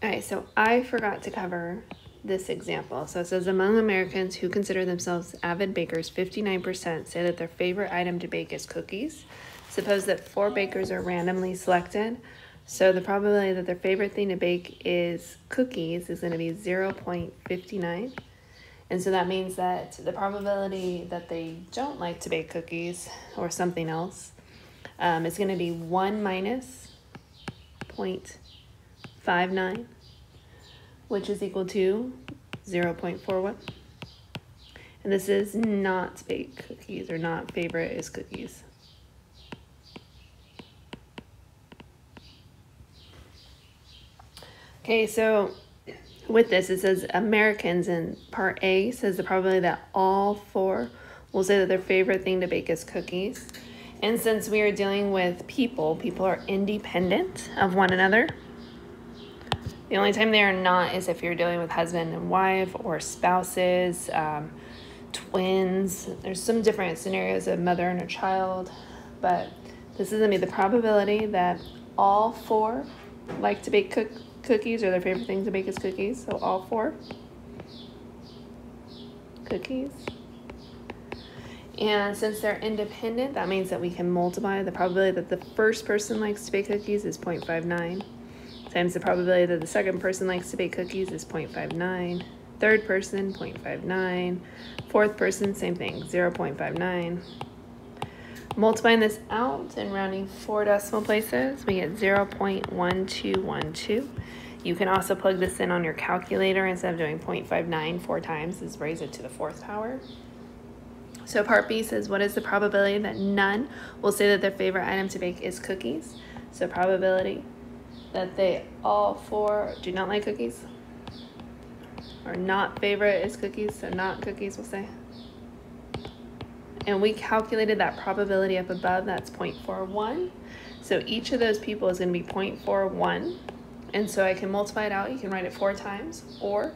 All right, so I forgot to cover this example. So it says among Americans who consider themselves avid bakers, 59% say that their favorite item to bake is cookies. Suppose that 4 bakers are randomly selected. So the probability that their favorite thing to bake is cookies is going to be 0.59. And so that means that the probability that they don't like to bake cookies or something else is going to be 1 minus 0.59, which is equal to 0.41. And this is not baked cookies, or not favorite is cookies. Okay, so with this, it says Americans in part A says the probability that all 4 will say that their favorite thing to bake is cookies. And since we are dealing with people are independent of one another. The only time they are not is if you're dealing with husband and wife or spouses, twins. There's some different scenarios of mother and a child, but this is going to be the probability that all 4 like to bake cookies, or their favorite thing to bake is cookies. So all 4 cookies. And since they're independent, that means that we can multiply the probability that the first person likes to bake cookies is 0.59 times the probability that the second person likes to bake cookies is 0.59, third person 0.59, fourth person same thing, 0.59. Multiplying this out and rounding 4 decimal places, we get 0.1212. You can also plug this in on your calculator. Instead of doing 0.59 4 times, is raise it to the 4th power. So part B says, what is the probability that none will say that their favorite item to bake is cookies? So probability that they all 4 do not like cookies, or not favorite is cookies, so not cookies we'll say. And we calculated that probability up above, that's 0.41. So each of those people is going to be 0.41. And so I can multiply it out. You can write it 4 times, or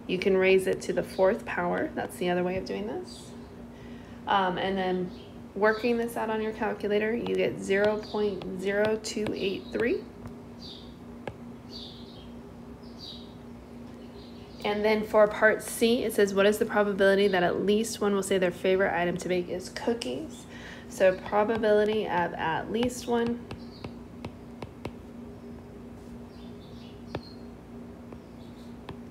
you can raise it to the 4th power. That's the other way of doing this. And then working this out on your calculator, you get 0.0283. And then for part C, it says, what is the probability that at least one will say their favorite item to bake is cookies? So probability of at least one.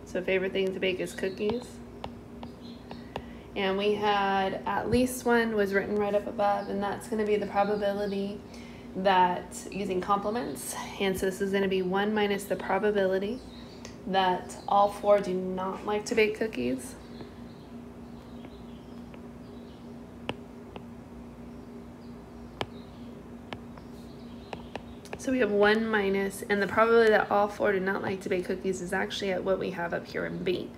So favorite thing to bake is cookies. And we had at least one was written right up above, and that's going to be the probability that using complements. And so this is going to be 1 minus the probability that all 4 do not like to bake cookies. So we have 1 minus, and the probability that all 4 do not like to bake cookies is actually at what we have up here in B.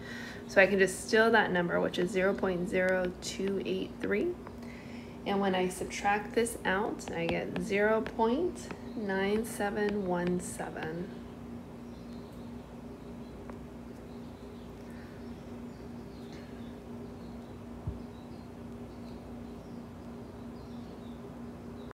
So I can just steal that number, which is 0.0283. And when I subtract this out, I get 0.9717.